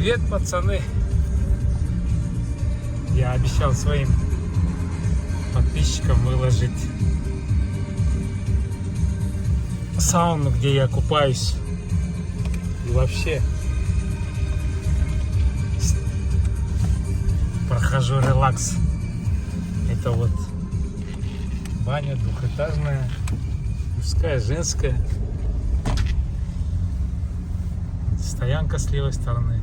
Привет, пацаны! Я обещал своим подписчикам выложить сауну, где я купаюсь. И вообще прохожу релакс. Это вот баня двухэтажная, мужская, женская. Стоянка с левой стороны.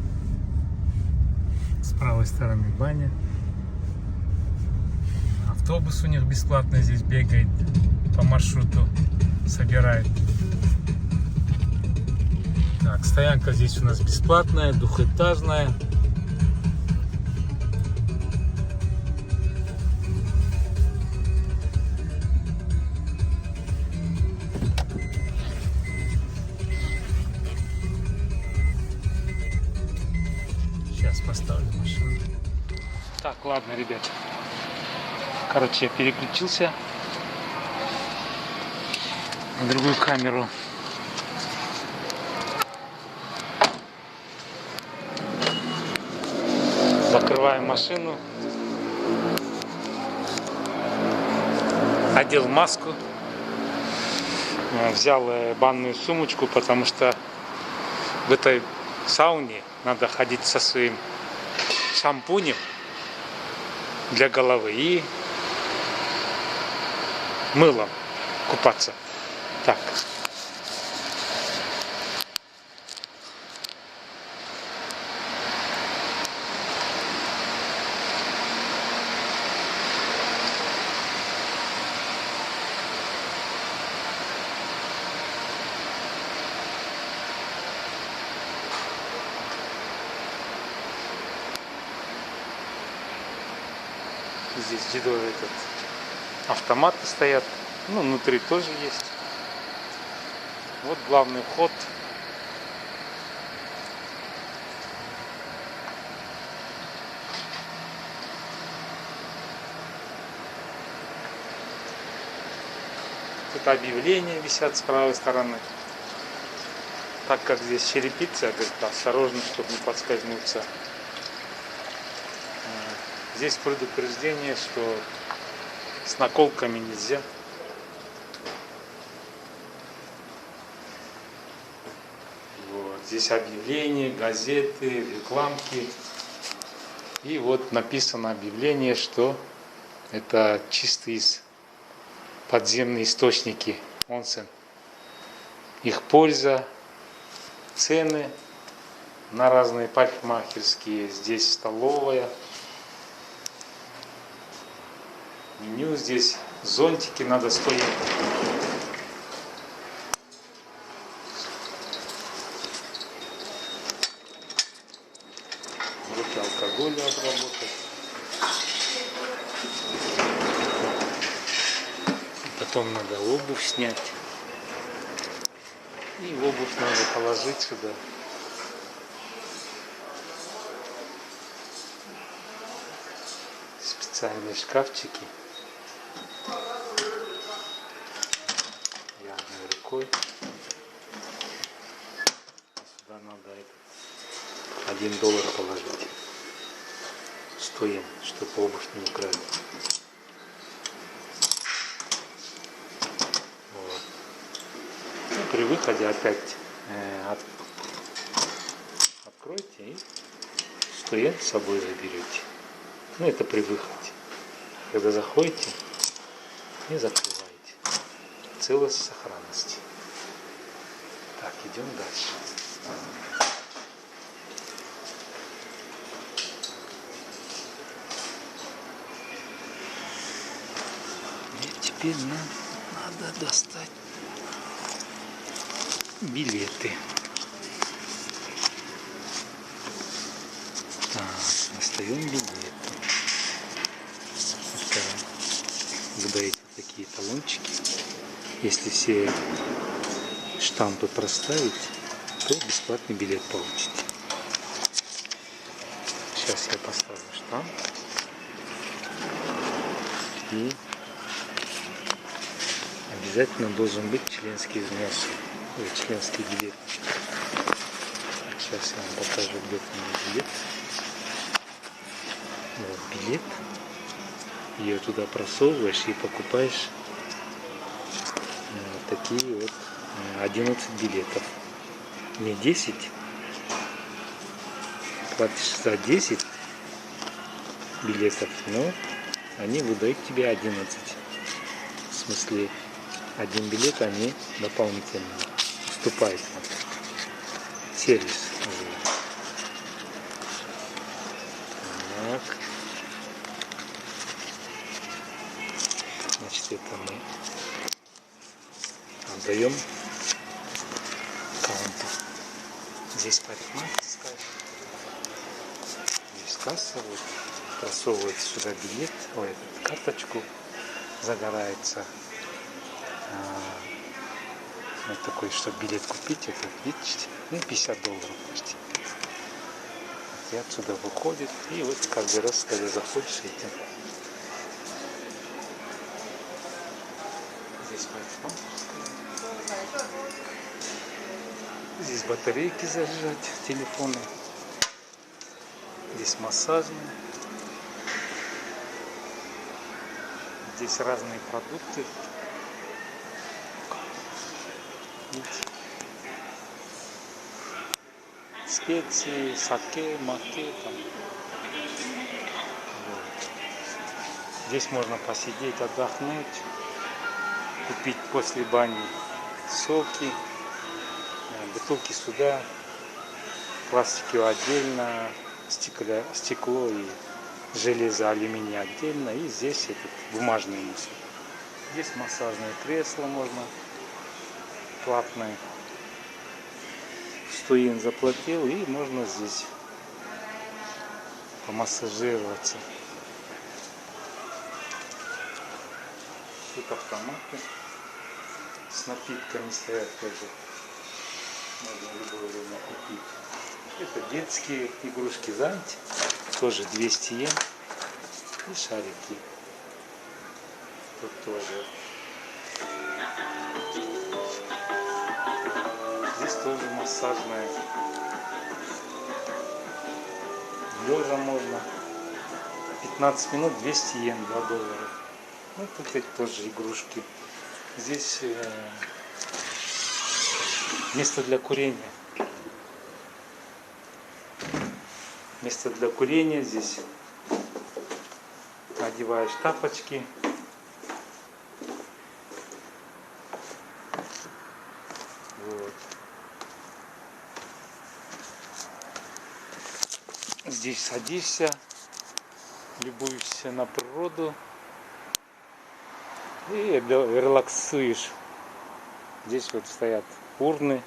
С правой стороны баня. Автобус у них бесплатно здесь бегает по маршруту, собирает. Так, стоянка здесь у нас бесплатная, двухэтажная. Сейчас поставлю машину. Так, ладно, ребят. Короче, я переключился на другую камеру. Закрываем машину. Одел маску. Взял банную сумочку, потому что в этой сауне надо ходить со своим шампунем для головы и мылом купаться. Так. Здесь дедовый этот автоматы стоят. Ну, внутри тоже есть. Вот главный вход. Тут объявления висят с правой стороны. Так как здесь черепица, говорит, осторожно, чтобы не подскользнуться. Здесь предупреждение, что с наколками нельзя. Вот. Здесь объявления, газеты, рекламки. И вот написано объявление, что это чистые подземные источники онсен. Их польза, цены на разные парикмахерские. Здесь столовая. Меню здесь, зонтики, надо стоять. Руки алкоголя обработать. Потом надо обувь снять. И обувь надо положить сюда. Специальные шкафчики. Я одной рукой. Сюда надо $1 положить. Стоим, чтобы обувь не украли. Вот. Ну, при выходе опять откройте и стоит с собой заберете. Ну, это при выходе. Когда заходите, не закрываете. Целость сохранности. Так, идем дальше. И теперь нам надо достать билеты. Так, достаем билеты. Вы даете вот такие талончики. Если все штампы проставить, то бесплатный билет получите. Сейчас я поставлю штамп. И обязательно должен быть членский взнос. Ой, членский билет. Сейчас я вам покажу, где там билет. Вот билет. Ее туда просовываешь и покупаешь вот такие вот 11 билетов. Не 10. Платишь за 10 билетов, но они выдают тебе 11. В смысле, один билет они дополнительно вступают в сервис. Так. Значит, это мы отдаем каунту. Здесь парикмахерская. Здесь касса. Вот. Просовывается сюда билет, карточку, загорается. Вот такой, чтобы билет купить, это, видите, ну, $50 почти. И отсюда выходит, и вот каждый раз, когда заходишь этим. Здесь парикмахерская. Здесь батарейки заряжать, телефоны. Здесь массажные. Здесь разные продукты. Видите? Специи, саке, маке. Там. Вот. Здесь можно посидеть, отдохнуть, купить после бани соки, бутылки сюда, пластики отдельно, стекло и железо, алюминий отдельно, и здесь этот бумажный мусор. Здесь массажное кресло можно платное. 100 йен заплатил, и можно здесь помассажироваться. Тут автоматы с напитками стоят тоже. Можно любое время купить. Это детские игрушки Занти. Тоже 200 йен. И шарики. Тут тоже. Здесь тоже массажная. Лежа можно. 15 минут 200 йен, $2. Ну, тут эти тоже игрушки. Здесь место для курения. Место для курения. Здесь одеваешь тапочки. Вот. Здесь садишься, любуешься на природу и релаксуешь. Здесь вот стоят урны.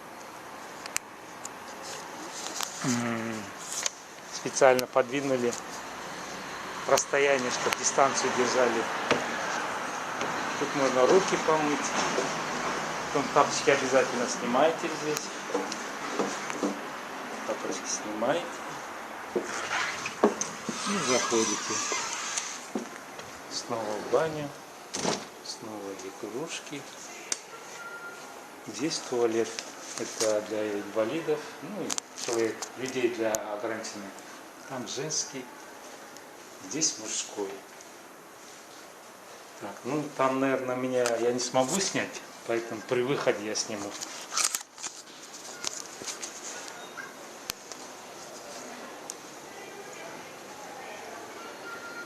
Специально подвинули расстояние, чтобы дистанцию держали. Тут можно руки помыть. Потом тапочки обязательно снимаете здесь. Тапочки снимаете. И заходите. Снова в баню. Снова игрушки. Здесь туалет. Это для инвалидов. Ну и людей для ограниченных. Там женский. Здесь мужской. Так, ну там, наверное, я не смогу снять, поэтому при выходе я сниму.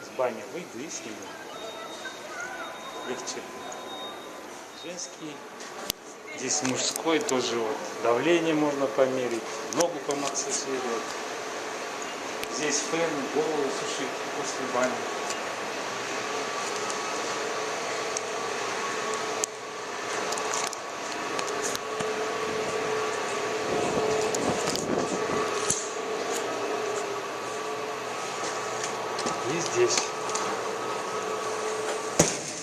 С бани выйду и сниму. Легче. Женский. Здесь мужской тоже вот. Давление можно померить, ногу помассажировать. Здесь фен, голову сушить после бани. И здесь.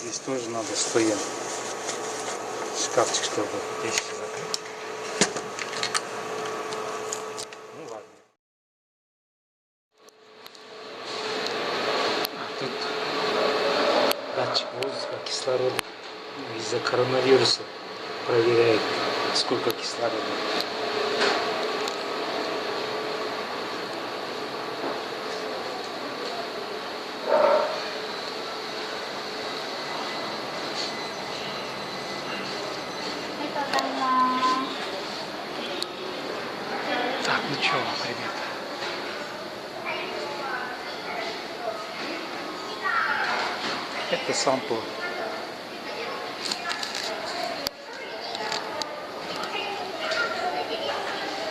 Здесь тоже надо 100 йен. Шкафчик, чтобы вещи закрыть. Ну ладно. Тут датчик воздуха, кислорода. Из-за коронавируса проверяет, сколько кислорода. Так, ну что, ребята. Это сампл.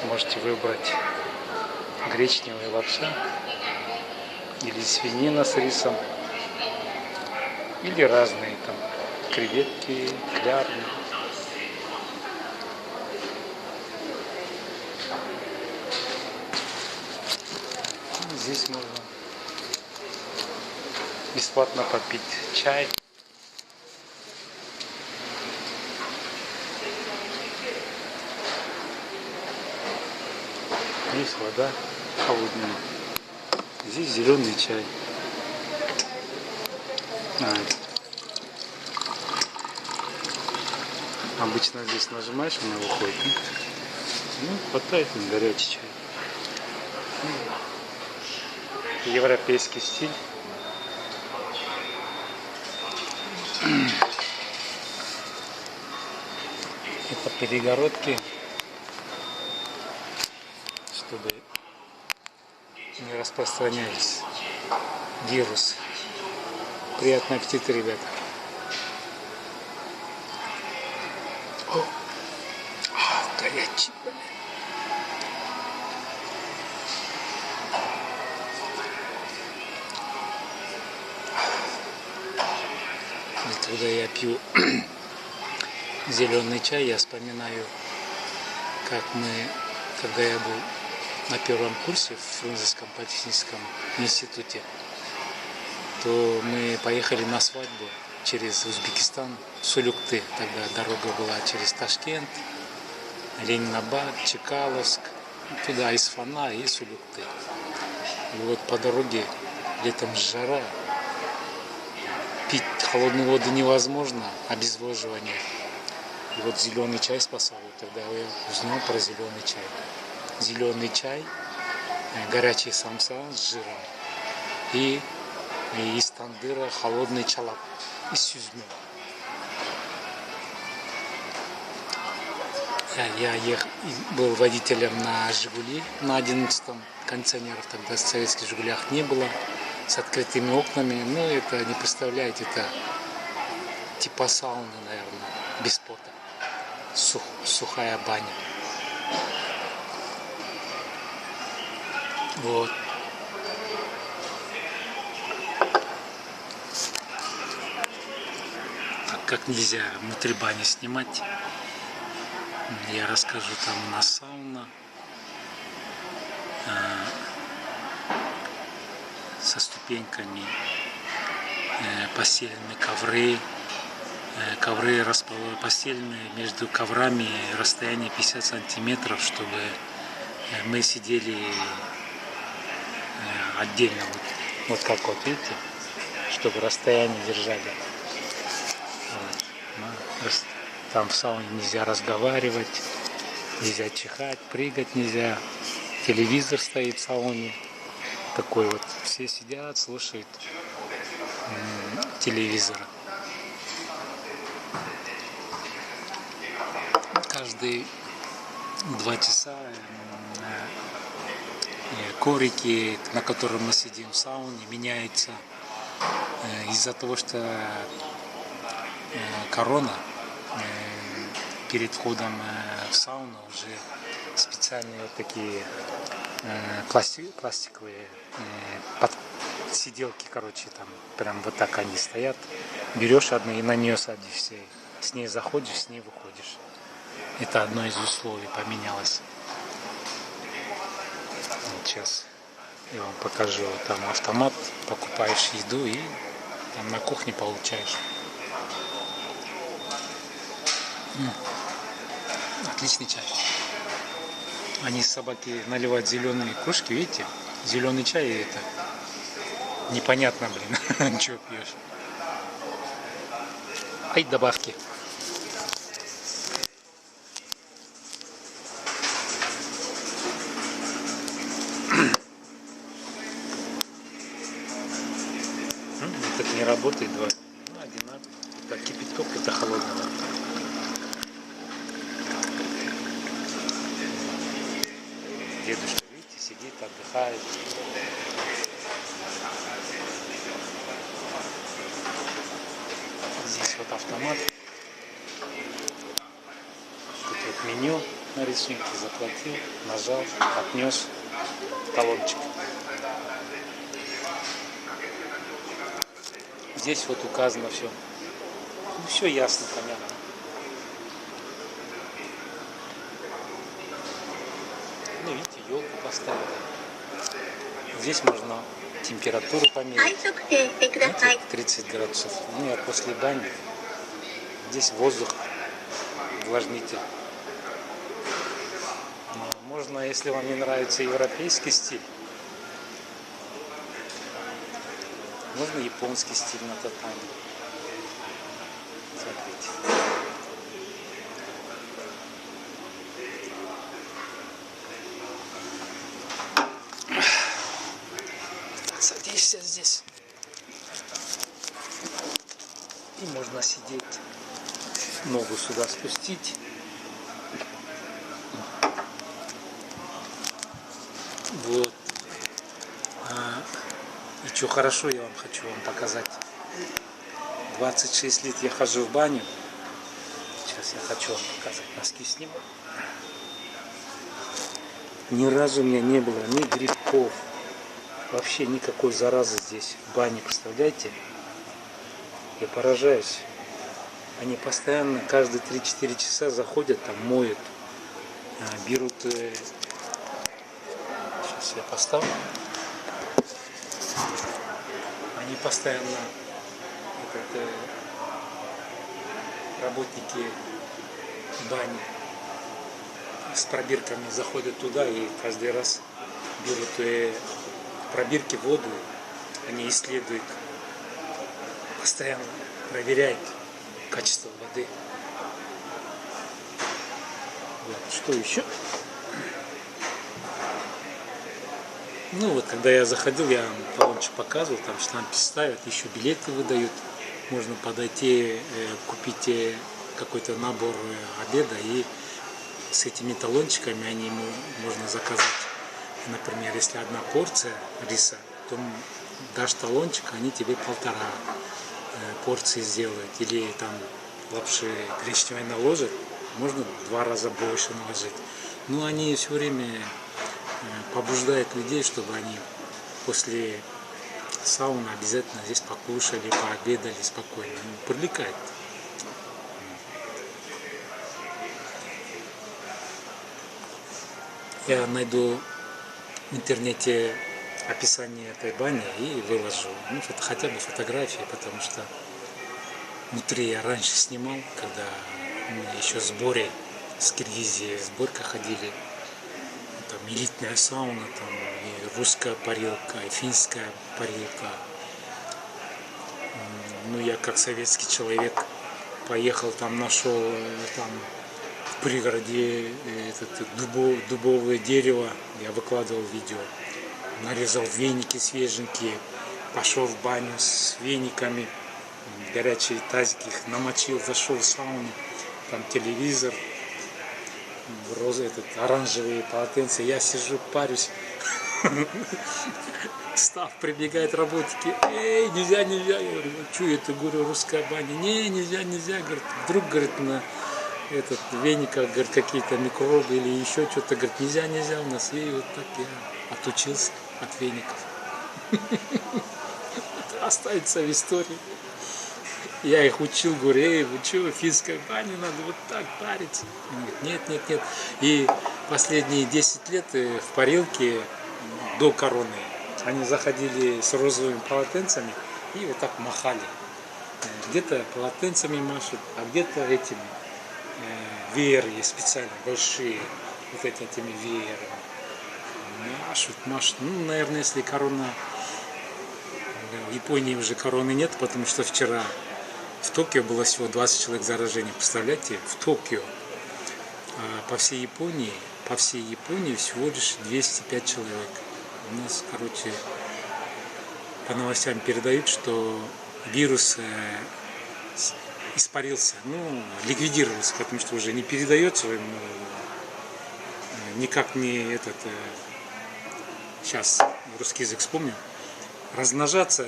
Можете выбрать гречневая лапша или свинина с рисом, или разные там креветки, клярни. Здесь можно бесплатно попить чай. Здесь вода холодная. Здесь зеленый чай. Обычно здесь нажимаешь, она выходит. Ну, хватает на горячий чай. Европейский стиль. Это перегородки, чтобы не распространялись вирус. Приятного аппетита, ребята. О, горячий. И когда я пью зеленый чай, я вспоминаю, как когда я был на первом курсе в Фрунзенском политехническом институте, то мы поехали на свадьбу через Узбекистан, Сулюкты. Тогда дорога была через Ташкент, Ленинабад, Чекаловск, туда Исфана и Сулюкты. И вот по дороге летом жара, пить холодную воду невозможно, обезвоживание. И вот зеленый чай спасал. И тогда я узнал про зеленый чай. Зеленый чай, горячий самса с жиром и из тандыра холодный чалап из сюзьмы. Я был водителем на Жигули на 11-м, кондиционеров тогда в советских Жигулях не было, с открытыми окнами. Ну, это, не представляете, это типа сауны, наверное, без пота. Сухая баня. Вот. Как нельзя внутри бани снимать, я расскажу. Там у нас сауна со ступеньками, постелены ковры, постелены между коврами расстояние 50 сантиметров, чтобы мы сидели отдельно, вот как вот видите, чтобы расстояние держали. Там в сауне нельзя разговаривать, нельзя чихать, прыгать нельзя. Телевизор стоит в сауне. Такой вот. Все сидят, слушают телевизор. Каждые 2 часа коврики, на котором мы сидим в сауне, меняются. Из-за того, что корона, перед входом в сауну уже специальные вот такие пластиковые сиделки, короче, там прям вот так они стоят. Берешь одну и на нее садишься. С ней заходишь, с ней выходишь. Это одно из условий поменялось. Вот сейчас я вам покажу. Там автомат, покупаешь еду и там на кухне получаешь. Отличный чай. Они собаки наливают зеленые кружки, видите? Зеленый чай, и это непонятно, блин, что пьешь. Ай, добавки. Этот не работает, два. Ну, одинаково. Так, кипяток, это холодного. дедушка, видите, сидит, отдыхает. Здесь вот автомат. Тут вот меню на рисунке, заплатил, нажал, отнес талончик. Здесь вот указано все. Ну, все ясно, понятно. Ну, видите, елку поставили. Здесь можно температуру померить. Видите, 30 градусов. Ну, а после бани здесь воздух, увлажнитель. Можно, если вам не нравится европейский стиль, можно японский стиль на татами. Смотрите. Садишься здесь. И можно сидеть. Ногу сюда спустить. Вот. И что хорошо, я хочу вам показать. 26 лет я хожу в баню. Сейчас я хочу вам показать. Носки сниму. Ни разу у меня не было ни грибков, вообще никакой заразы здесь в бане, представляете? Я поражаюсь. Они постоянно, каждые 3-4 часа заходят, там моют, берут. Сейчас я поставлю. Они постоянно, работники бани с пробирками заходят туда и каждый раз берут в пробирке воду, они исследуют, постоянно проверяют качество воды. Вот. Что еще? Ну вот, когда я заходил, я талончик показывал, там штампи ставят, еще билеты выдают. Можно подойти, купить какой-то набор обеда, и с этими талончиками можно заказать. Например, если одна порция риса, то дашь талончик, они тебе 1,5 порции сделают. Или там лапши гречневой наложат, можно 2 раза больше наложить. Но они все время побуждают людей, чтобы они после сауны обязательно здесь покушали, пообедали спокойно. Привлекает. Я найду в интернете описание этой бани и выложу. Ну, хотя бы фотографии, потому что внутри я раньше снимал, когда мы еще с Борей с Киргизии в Борька ходили. Там элитная сауна, там и русская парилка, и финская парилка. Ну, я как советский человек поехал, там нашел там в пригороде дубовое дерево, я выкладывал видео, нарезал веники свеженькие, пошел в баню с вениками, горячие тазики их намочил, зашел в сауну, там телевизор, оранжевые полотенца, я сижу, парюсь, став, прибегают работники, эй, нельзя, я говорю, что это, говорю, русская баня, нельзя, говорит, вдруг, говорит, на этот вениках, говорит, какие-то микробы или еще что-то, говорит, нельзя у нас, и вот так я отучился от веников. Это останется в истории. Я их учил, говорю, эй, вы что, в финской бане надо вот так париться? Нет. И последние 10 лет в парилке до короны они заходили с розовыми полотенцами и вот так махали. Где-то полотенцами машут, а где-то этими вееры есть специально, большие, вот этими веерами. Машут. Ну, наверное, если корона... В Японии уже короны нет, потому что вчера в Токио было всего 20 человек заражений. Представляете, в Токио. А по всей Японии всего лишь 205 человек. У нас, короче, по новостям передают, что вирус испарился, ну, ликвидировался, потому что уже не передается никак не этот, сейчас русский язык вспомню, размножаться,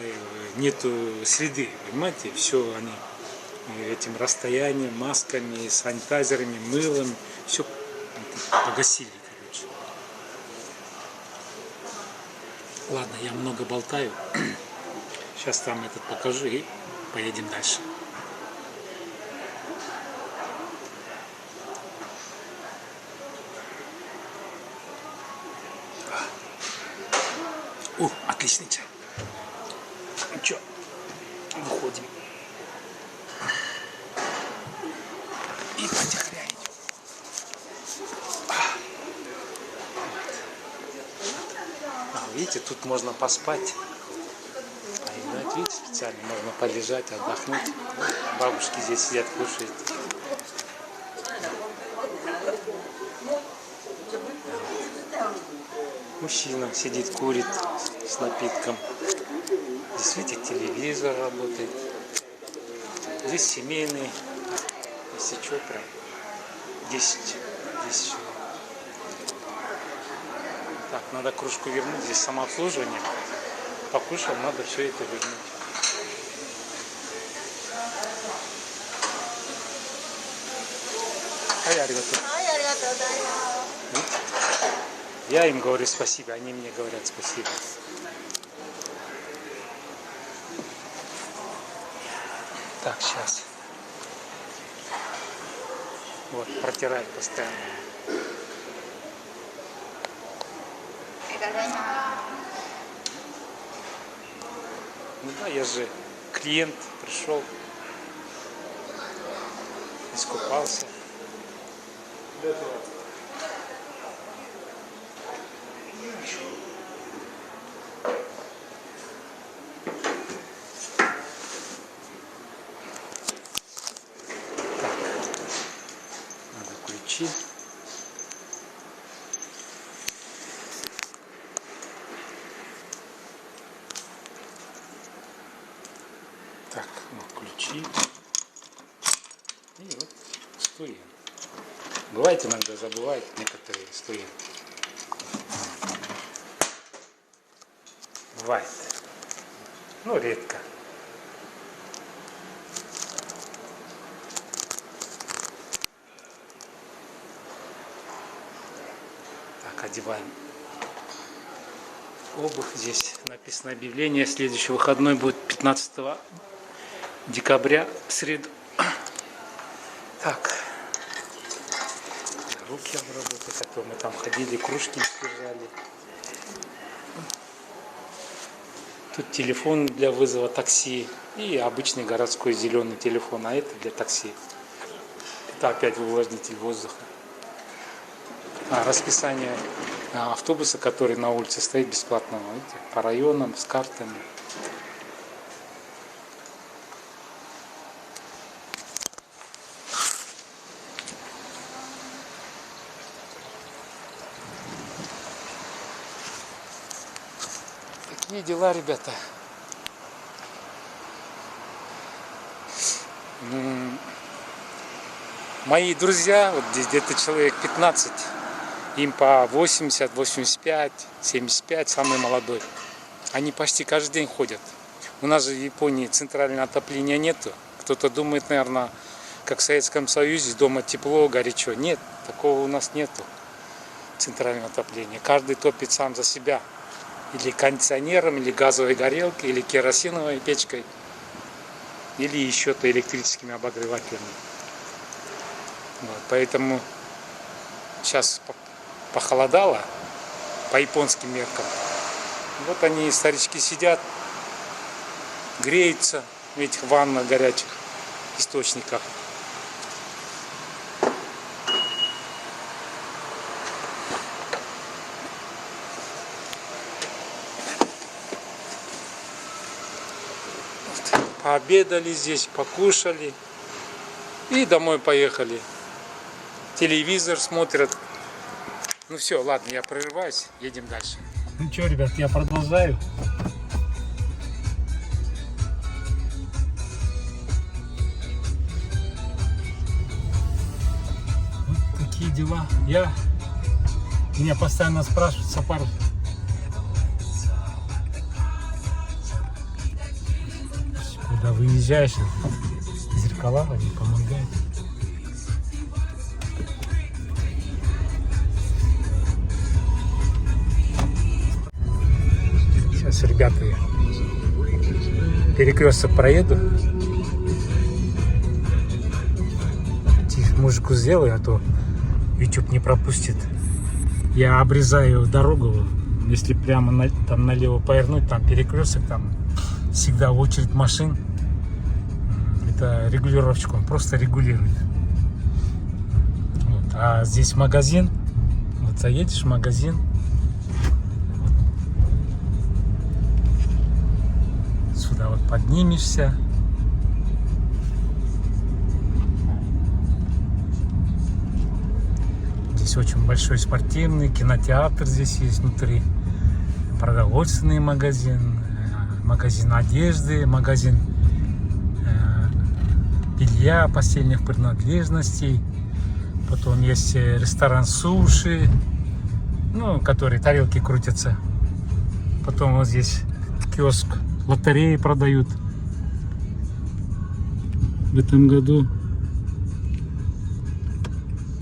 нету среды, понимаете, все они этим расстоянием, масками, санитайзерами, мылом, все погасили, короче. Ладно, я много болтаю, сейчас там этот покажу и поедем дальше. Отличный чай. Ну что, выходим. И потихоньку идем. Видите, тут можно поспать. Поиграть, видите, специально можно полежать, отдохнуть. Бабушки здесь сидят, кушают. Мужчина сидит, курит с напитком. Здесь, видите, телевизор работает. Здесь семейный. Если что, прям 10 человек. Так, надо кружку вернуть. Здесь самообслуживание. Покушал, надо все это вернуть. Я им говорю спасибо, они мне говорят спасибо. Так, сейчас. Вот, протирает постоянно. Ну да, я же клиент, пришел, искупался. Надо ключи. Так, вот ключи. И вот студент. Бывает иногда забывают некоторые студенты. Бывает. Ну, редко. Так, одеваем обувь. Здесь написано объявление. Следующий выходной будет 15 декабря, в среду. Так. Руки обработать, а то мы там ходили, кружки держали. Тут телефон для вызова такси и обычный городской зеленый телефон, а это для такси. Это опять увлажнитель воздуха. Расписание автобуса, который на улице стоит бесплатного, видите, по районам, с картами. Такие дела, ребята. Мои друзья, вот здесь где-то человек 15, им по 80, 85, 75, самый молодой. Они почти каждый день ходят. У нас же в Японии центрального отопления нету. Кто-то думает, наверное, как в Советском Союзе, дома тепло, горячо. Нет, такого у нас нету центрального отопления. Каждый топит сам за себя. Или кондиционером, или газовой горелкой, или керосиновой печкой, или еще-то электрическими обогревателями. Вот, поэтому сейчас похолодало по японским меркам. Вот они, старички, сидят, греются в этих ваннах горячих источниках. Пообедали здесь, покушали и домой поехали. Телевизор смотрят. Ну все, ладно, я прерываюсь, едем дальше. Ну что, ребят, я продолжаю. Вот такие дела. Я Меня постоянно спрашивают, Сапар, куда выезжаешь, зеркала не помогают. Сейчас, ребята, я перекресток проеду. Тихо музыку сделаю, а то YouTube не пропустит. Я обрезаю дорогу. Если прямо там налево повернуть, там перекресток, там всегда очередь машин. Это регулировщик, он просто регулирует. Вот. А здесь магазин. Вот заедешь в магазин. Сюда вот поднимешься. Здесь очень большой спортивный кинотеатр здесь есть внутри. Продовольственный магазин, магазин одежды, магазин белья, постельных принадлежностей. Потом есть ресторан суши, ну, который тарелки крутятся. Потом вот здесь киоск, лотереи продают. В этом году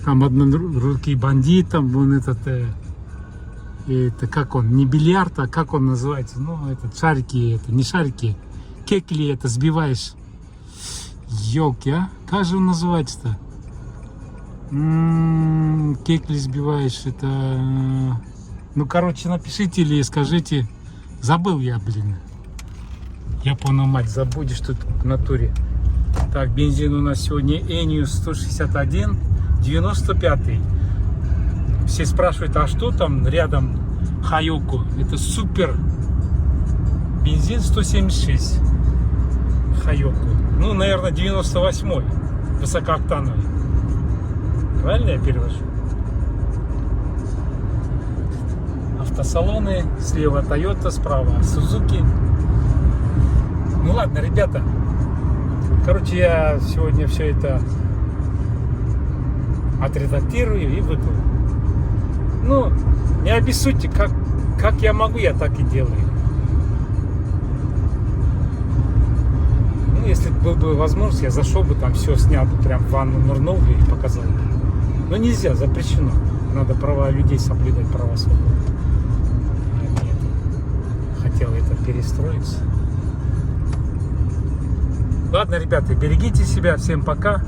там однорукий бандит, там вон этот, это как он, не бильярд, а как он называется, ну, этот шарики, это не шарики, кекли это сбиваешь. Ёлки, а? Как же он называется-то? Кекли сбиваешь, это... Ну, короче, напишите или скажите. Забыл я, блин. Япона мать, забудешь тут в натуре. Так, бензин у нас сегодня Enius 161, 95. Все спрашивают, а что там рядом Хайоку? Это супер бензин 176 Хайоку. Ну, наверное, 98-й высокооктановый. Правильно я перевожу? Автосалоны. Слева Toyota, справа Suzuki. Ну ладно, ребята. Короче, я сегодня все это отредактирую и выкладу. Ну, не обессудьте, как я могу, я так и делаю. Ну, если бы была возможность, я зашел бы там все снял бы, прям в ванну нырнул бы и показал бы. Но нельзя, запрещено. Надо права людей соблюдать, права свободы. Хотел это перестроиться. Ладно, ребята, берегите себя. Всем пока.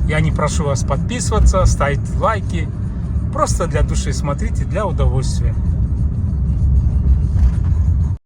Я не прошу вас подписываться, ставить лайки. Просто для души смотрите, для удовольствия.